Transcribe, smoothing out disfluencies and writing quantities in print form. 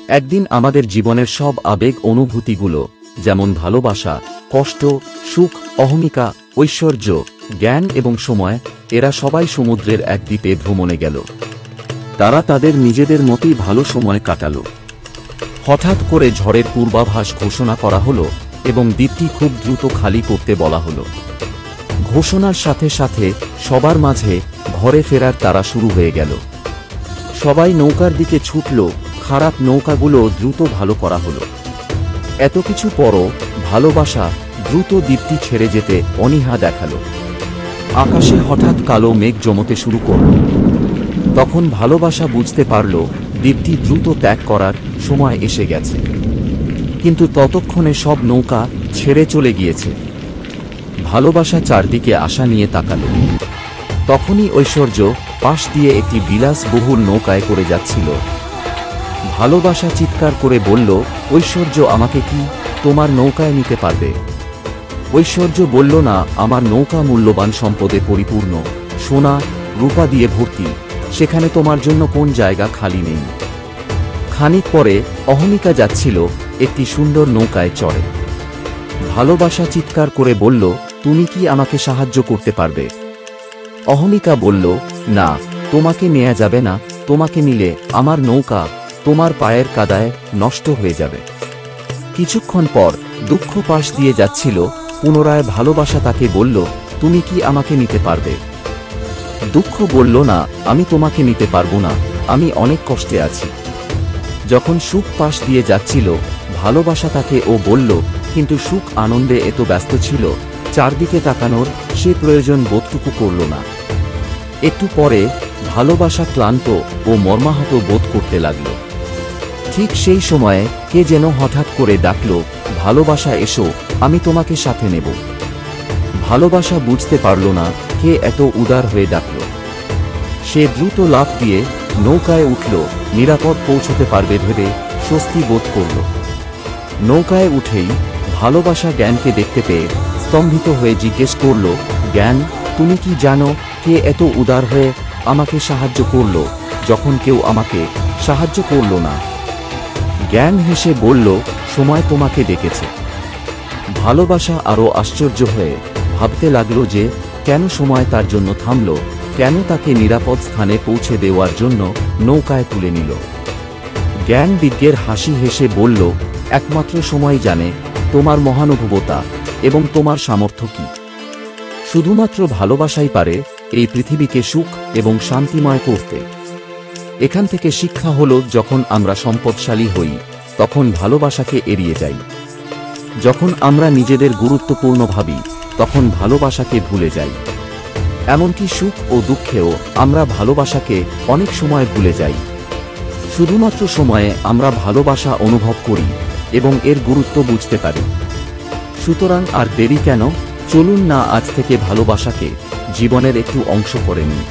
একদিন আমাদের জীবনের সব আবেগ অনুভূতিগুলো, যেমন ভালোবাসা, কষ্ট, সুখ, অহমিকা, ঐশ্বর্য, জ্ঞান এবং সময়, এরা সবাই সমুদ্রের এক দ্বীপে ভ্রমণে গেল। তারা তাদের নিজেদের মতোই ভালো সময় কাটালো। হঠাৎ করে ঝড়ের পূর্বাভাস ঘোষণা করা হলো এবং দ্বীপটি খুব দ্রুত খালি করতে বলা হলো। ঘোষণার সাথে সাথে সবার মাঝে ঘরে ফেরার তাড়া শুরু হয়ে গেল। সবাই নৌকার দিকে ছুটল, খারাপ নৌকাগুলো দ্রুত ভালো করা হলো। এত কিছু পরও ভালোবাসা দ্রুত দ্বীপটি ছেড়ে যেতে অনীহা দেখালো। আকাশে হঠাৎ কালো মেঘ জমতে শুরু করল। তখন ভালোবাসা বুঝতে পারল দ্বীপটি দ্রুত ত্যাগ করার সময় এসে গেছে। কিন্তু ততক্ষণে সব নৌকা ছেড়ে চলে গিয়েছে। ভালোবাসা চারদিকে আশা নিয়ে তাকাল। তখনই ঐশ্বর্য পাশ দিয়ে একটি বিলাসবহুল নৌকায় করে যাচ্ছিল। ভালোবাসা চিৎকার করে বলল, ঐশ্বর্য, আমাকে কি তোমার নৌকায় নিতে পারবে? ঐশ্বর্য বলল, না, আমার নৌকা মূল্যবান সম্পদে পরিপূর্ণ, সোনা রূপা দিয়ে ভর্তি, সেখানে তোমার জন্য কোন জায়গা খালি নেই। খানিক পরে অহমিকা যাচ্ছিল একটি সুন্দর নৌকায় চড়ে। ভালোবাসা চিৎকার করে বলল, তুমি কি আমাকে সাহায্য করতে পারবে? অহমিকা বলল, না, তোমাকে নেওয়া যাবে না, তোমাকে নিলে আমার নৌকা তোমার পায়ের কাদায় নষ্ট হয়ে যাবে। কিছুক্ষণ পর দুঃখ পাশ দিয়ে যাচ্ছিল। পুনরায় ভালোবাসা তাকে বলল, তুমি কি আমাকে নিতে পারবে? দুঃখ বলল, না, আমি তোমাকে নিতে পারবো না, আমি অনেক কষ্টে আছি। যখন সুখ পাশ দিয়ে যাচ্ছিল, ভালোবাসা তাকে বলল, কিন্তু সুখ আনন্দে এত ব্যস্ত ছিল, চারদিকে তাকানোর সে প্রয়োজন বোধটুকু করল না। একটু পরে ভালোবাসা ক্লান্ত ও মর্মাহত বোধ করতে লাগল। ঠিক সেই সময়ে কে যেন হঠাৎ করে ডাকল, ভালোবাসা, এসো, আমি তোমাকে সাথে নেব। ভালোবাসা বুঝতে পারল না কে এত উদার হয়ে ডাকল। সে দ্রুত লাফ দিয়ে নৌকায় উঠল। নিরাপদ পৌঁছতে পারবে ভেবে স্বস্তি বোধ করল। নৌকায় উঠেই ভালোবাসা জ্ঞানকে দেখতে পেয়ে স্তম্ভিত হয়ে জিজ্ঞেস করল, জ্ঞান, তুমি কি জানো কে এত উদার হয়ে আমাকে সাহায্য করল যখন কেউ আমাকে সাহায্য করল না? জ্ঞান হেসে বলল, সময় তোমাকে ডেকেছে। ভালোবাসা আরও আশ্চর্য হয়ে ভাবতে লাগল যে কেন সময় তার জন্য থামল, কেন তাকে নিরাপদ স্থানে পৌঁছে দেওয়ার জন্য নৌকায় তুলে নিল। জ্ঞান বিজ্ঞের হাসি হেসে বলল, একমাত্র সময় জানে তোমার মহানুভবতা এবং তোমার সামর্থ্য কি। শুধুমাত্র ভালোবাসাই পারে এই পৃথিবীকে সুখ এবং শান্তিময় করতে। এখান থেকে শিক্ষা হলো, যখন আমরা সম্পদশালী হই তখন ভালোবাসাকে এড়িয়ে যাই। যখন আমরা নিজেদের গুরুত্বপূর্ণ ভাবি তখন ভালোবাসাকে ভুলে যাই। এমনকি সুখ ও দুঃখেও আমরা ভালোবাসাকে অনেক সময় ভুলে যাই। শুধুমাত্র সময়ে আমরা ভালোবাসা অনুভব করি এবং এর গুরুত্ব বুঝতে পারি। সুতরাং আর দেরি কেন? চলুন না আজ থেকে ভালোবাসাকে জীবনের একটু অংশ করে নিই।